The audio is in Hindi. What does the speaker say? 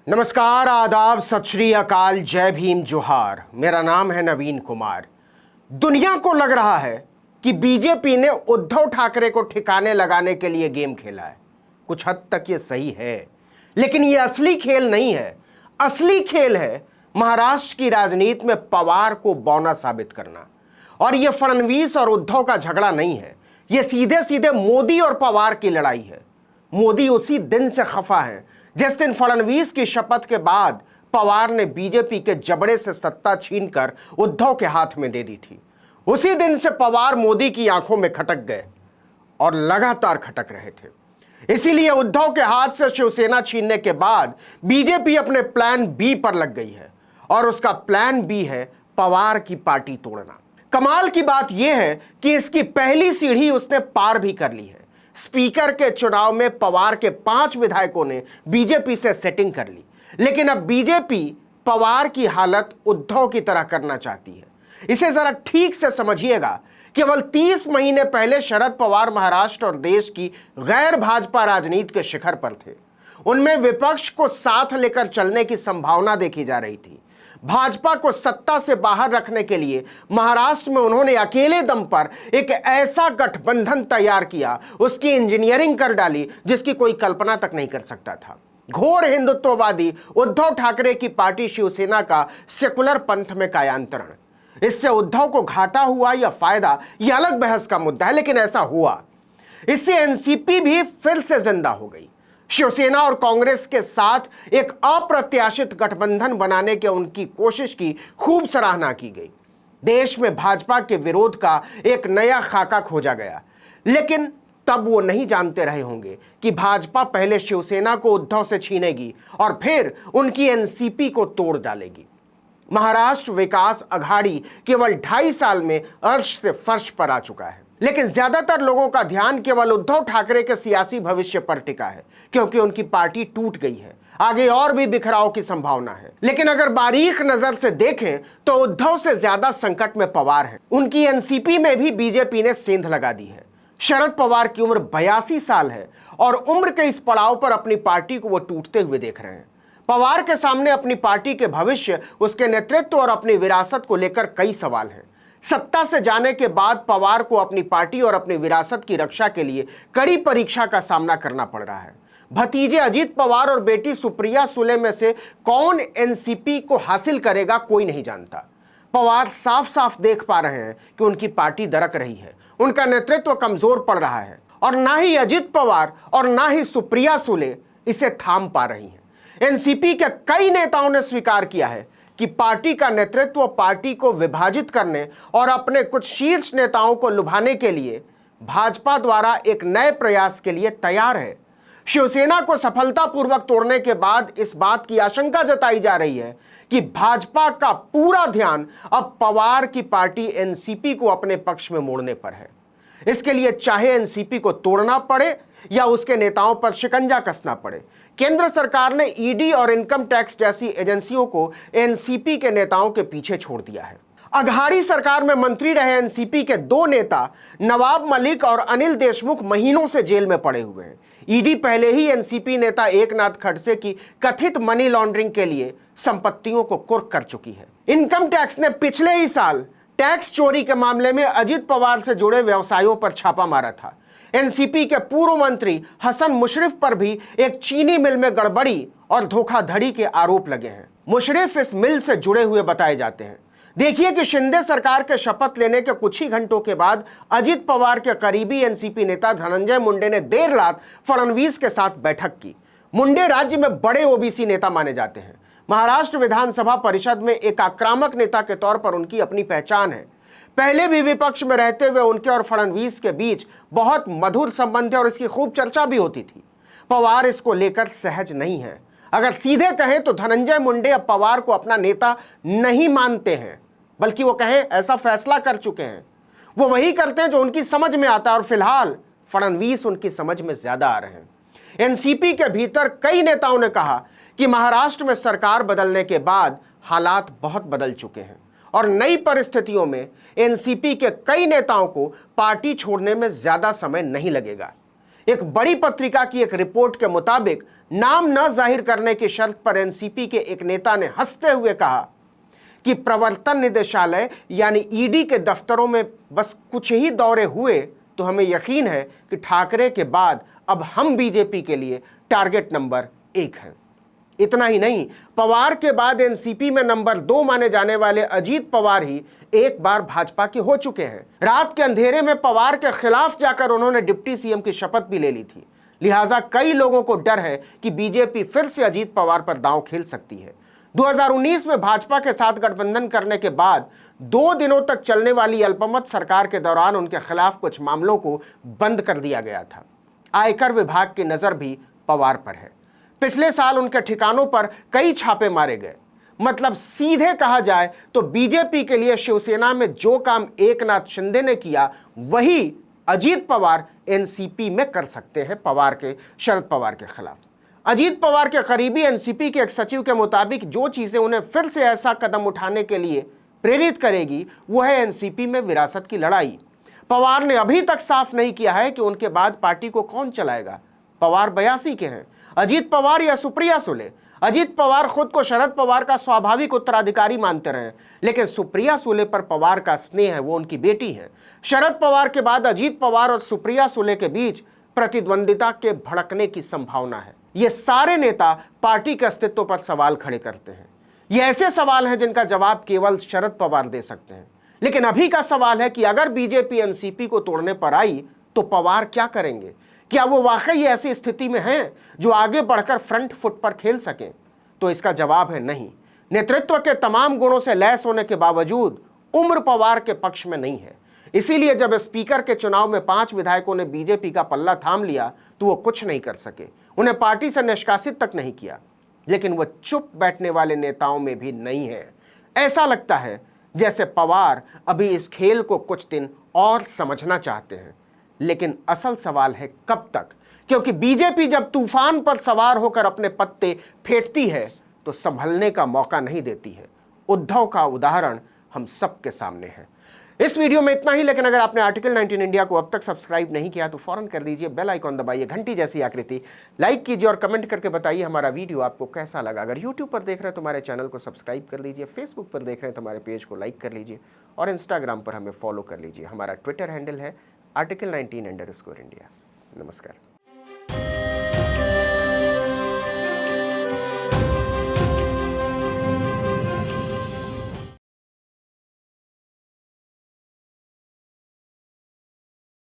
नमस्कार, आदाब, सत श्री अकाल, जय भीम, जोहार। मेरा नाम है नवीन कुमार। दुनिया को लग रहा है कि बीजेपी ने उद्धव ठाकरे को ठिकाने लगाने के लिए गेम खेला है। कुछ हद तक ये सही है, लेकिन ये असली खेल नहीं है। असली खेल है महाराष्ट्र की राजनीति में पवार को बौना साबित करना। और ये फडणवीस और उद्धव का झगड़ा नहीं है, ये सीधे सीधे मोदी और पवार की लड़ाई है। मोदी उसी दिन से खफा है जिस दिन फडणवीस की शपथ के बाद पवार ने बीजेपी के जबड़े से सत्ता छीनकर उद्धव के हाथ में दे दी थी। उसी दिन से पवार मोदी की आंखों में खटक गए और लगातार खटक रहे थे। इसीलिए उद्धव के हाथ से शिवसेना छीनने के बाद बीजेपी अपने प्लान बी पर लग गई है, और उसका प्लान बी है पवार की पार्टी तोड़ना। कमाल की बात यह है कि इसकी पहली सीढ़ी उसने पार भी कर ली है। स्पीकर के चुनाव में पवार के 5 विधायकों ने बीजेपी से सेटिंग कर ली, लेकिन अब बीजेपी पवार की हालत उद्धव की तरह करना चाहती है। इसे जरा ठीक से समझिएगा। केवल 30 महीने पहले शरद पवार महाराष्ट्र और देश की गैर भाजपा राजनीति के शिखर पर थे। उनमें विपक्ष को साथ लेकर चलने की संभावना देखी जा रही थी। भाजपा को सत्ता से बाहर रखने के लिए महाराष्ट्र में उन्होंने अकेले दम पर एक ऐसा गठबंधन तैयार किया, उसकी इंजीनियरिंग कर डाली जिसकी कोई कल्पना तक नहीं कर सकता था। घोर हिंदुत्ववादी उद्धव ठाकरे की पार्टी शिवसेना का सेकुलर पंथ में कायांतरण। इससे उद्धव को घाटा हुआ या फायदा, यह अलग बहस का मुद्दा है, लेकिन ऐसा हुआ। इससे एनसीपी भी फिर से जिंदा हो गई। शिवसेना और कांग्रेस के साथ एक अप्रत्याशित गठबंधन बनाने के उनकी कोशिश की खूब सराहना की गई। देश में भाजपा के विरोध का एक नया खाका खोजा गया, लेकिन तब वो नहीं जानते रहे होंगे कि भाजपा पहले शिवसेना को उद्धव से छीनेगी और फिर उनकी एनसीपी को तोड़ डालेगी। महाराष्ट्र विकास अघाड़ी केवल 2.5 साल में अर्श से फर्श पर आ चुका है, लेकिन ज्यादातर लोगों का ध्यान केवल उद्धव ठाकरे के सियासी भविष्य पर टिका है, क्योंकि उनकी पार्टी टूट गई है। आगे और भी बिखराव की संभावना है, लेकिन अगर बारीक नजर से देखें तो उद्धव से ज्यादा संकट में पवार है। उनकी एनसीपी में भी बीजेपी ने सेंध लगा दी है। शरद पवार की उम्र 82 साल है और उम्र के इस पड़ाव पर अपनी पार्टी को वो टूटते हुए देख रहे हैं। पवार के सामने अपनी पार्टी के भविष्य, उसके नेतृत्व और अपनी विरासत को लेकर कई सवाल हैं। सत्ता से जाने के बाद पवार को अपनी पार्टी और अपनी विरासत की रक्षा के लिए कड़ी परीक्षा का सामना करना पड़ रहा है। भतीजे अजीत पवार और बेटी सुप्रिया सुले में से कौन एनसीपी को हासिल करेगा, कोई नहीं जानता। पवार साफ साफ देख पा रहे हैं कि उनकी पार्टी दरक रही है, उनका नेतृत्व कमजोर पड़ रहा है, और ना ही अजीत पवार और ना ही सुप्रिया सुले इसे थाम पा रही हैं। एनसीपी के कई नेताओं ने स्वीकार किया है कि पार्टी का नेतृत्व पार्टी को विभाजित करने और अपने कुछ शीर्ष नेताओं को लुभाने के लिए भाजपा द्वारा एक नए प्रयास के लिए तैयार है। शिवसेना को सफलतापूर्वक तोड़ने के बाद इस बात की आशंका जताई जा रही है कि भाजपा का पूरा ध्यान अब पवार की पार्टी एनसीपी को अपने पक्ष में मोड़ने पर है। इसके लिए चाहे एनसीपी को तोड़ना पड़े या उसके नेताओं पर शिकंजा कसना पड़े, केंद्र सरकार ने ईडी और इनकम टैक्स जैसी एजेंसियों को एनसीपी के नेताओं के पीछे छोड़ दिया है। अघाड़ी सरकार में मंत्री रहे एनसीपी के 2 नेता नवाब मलिक और अनिल देशमुख महीनों से जेल में पड़े हुए हैं। ईडी पहले ही एनसीपी नेता एकनाथ खड़से की कथित मनी लॉन्ड्रिंग के लिए संपत्तियों को कुर्क कर चुकी है। इनकम टैक्स ने पिछले ही साल टैक्स चोरी के मामले में अजीत पवार से जुड़े व्यवसायों पर छापा मारा था। एनसीपी के पूर्व मंत्री हसन मुशर्रफ पर भी एक चीनी मिल में गड़बड़ी और धोखाधड़ी के आरोप लगे हैं। मुशर्रफ इस मिल से जुड़े हुए बताए जाते हैं। देखिए कि शिंदे सरकार के शपथ लेने के कुछ ही घंटों के बाद अजीत पवार के करीबी एनसीपी नेता धनंजय मुंडे ने देर रात फडणवीस के साथ बैठक की। मुंडे राज्य में बड़े ओबीसी नेता माने जाते हैं। महाराष्ट्र विधानसभा परिषद में एक आक्रामक नेता के तौर पर उनकी अपनी पहचान है। पहले भी विपक्ष में रहते हुए उनके और फडणवीस के बीच बहुत मधुर संबंध है और इसकी खूब चर्चा भी होती थी। पवार इसको लेकर सहज नहीं है। अगर सीधे कहें तो धनंजय मुंडे अब पवार को अपना नेता नहीं मानते हैं, बल्कि वो कहें ऐसा फैसला कर चुके हैं। वो वही करते हैं जो उनकी समझ में आता है, और फिलहाल फडणवीस उनकी समझ में ज्यादा आ रहे हैं। एनसीपी के भीतर कई नेताओं ने कहा कि महाराष्ट्र में सरकार बदलने के बाद हालात बहुत बदल चुके हैं और नई परिस्थितियों में एनसीपी के कई नेताओं को पार्टी छोड़ने में ज्यादा समय नहीं लगेगा। एक बड़ी पत्रिका की एक रिपोर्ट के मुताबिक नाम न जाहिर करने की शर्त पर एनसीपी के एक नेता ने हंसते हुए कहा कि प्रवर्तन निदेशालय यानी ईडी के दफ्तरों में बस कुछ ही दौरे हुए तो हमें यकीन है कि ठाकरे के बाद अब हम बीजेपी के लिए टारगेट नंबर 1 हैं। इतना ही नहीं, पवार के बाद एनसीपी में नंबर 2 माने जाने वाले अजीत पवार ही एक बार भाजपा के हो चुके हैं। रात के अंधेरे में पवार के खिलाफ जाकर उन्होंने डिप्टी सीएम की शपथ भी ले ली थी। लिहाजा कई लोगों को डर है कि बीजेपी फिर से अजीत पवार पर दांव खेल सकती है। 2019 में भाजपा के साथ गठबंधन करने के बाद 2 दिनों तक चलने वाली अल्पमत सरकार के दौरान उनके खिलाफ कुछ मामलों को बंद कर दिया गया था। आयकर विभाग की नजर भी पवार पर है। पिछले साल उनके ठिकानों पर कई छापे मारे गए। मतलब सीधे कहा जाए तो बीजेपी के लिए शिवसेना में जो काम एकनाथ शिंदे ने किया वही अजीत पवार एनसीपी में कर सकते हैं शरद पवार के खिलाफ। अजीत पवार के करीबी एनसीपी के एक सचिव के मुताबिक जो चीजें उन्हें फिर से ऐसा कदम उठाने के लिए प्रेरित करेगी वो है एनसीपी में विरासत की लड़ाई। पवार ने अभी तक साफ नहीं किया है कि उनके बाद पार्टी को कौन चलाएगा। पवार 82 के हैं, अजीत पवार या सुप्रिया सुले। अजीत पवार खुद को शरद पवार का स्वाभाविक उत्तराधिकारी मानते रहे, लेकिन सुप्रिया सुले पर पवार का स्नेह है, वो उनकी बेटी है। शरद पवार के बाद अजीत पवार और सुप्रिया सुले के बीच प्रतिद्वंदिता के भड़कने की संभावना है। ये सारे नेता पार्टी के अस्तित्व पर सवाल खड़े करते हैं। ये ऐसे सवाल हैं जिनका जवाब केवल शरद पवार दे सकते हैं। लेकिन अभी का सवाल है कि अगर बीजेपी एनसीपी को तोड़ने पर आई तो पवार क्या करेंगे? क्या वो वाकई ऐसी स्थिति में हैं जो आगे बढ़कर फ्रंट फुट पर खेल सकें? तो इसका जवाब है नहीं। नेतृत्व के तमाम गुणों से लैस होने के बावजूद उम्र पवार के पक्ष में नहीं है। इसीलिए जब स्पीकर के चुनाव में 5 विधायकों ने बीजेपी का पल्ला थाम लिया तो वो कुछ नहीं कर सके, उन्हें पार्टी से निष्कासित तक नहीं किया। लेकिन वो चुप बैठने वाले नेताओं में भी नहीं है। ऐसा लगता है जैसे पवार अभी इस खेल को कुछ दिन और समझना चाहते हैं। लेकिन असल सवाल है कब तक? क्योंकि बीजेपी जब तूफान पर सवार होकर अपने पत्ते फेंटती है तो संभलने का मौका नहीं देती है। उद्धव का उदाहरण हम सबके सामने है। इस वीडियो में इतना ही, लेकिन अगर आपने आर्टिकल 19 इंडिया को अब तक सब्सक्राइब नहीं किया तो फौरन कर दीजिए, बेल आइकॉन दबाइए, घंटी जैसी आकृति लाइक कीजिए और कमेंट करके बताइए हमारा वीडियो आपको कैसा लगा। अगर यूट्यूब पर देख रहे हैं तो हमारे चैनल को सब्सक्राइब कर लीजिए, फेसबुक पर देख रहे हैं तो हमारे पेज को लाइक कर लीजिए और इंस्टाग्राम पर हमें फॉलो कर लीजिए। हमारा ट्विटर हैंडल है article19_India। नमस्कार।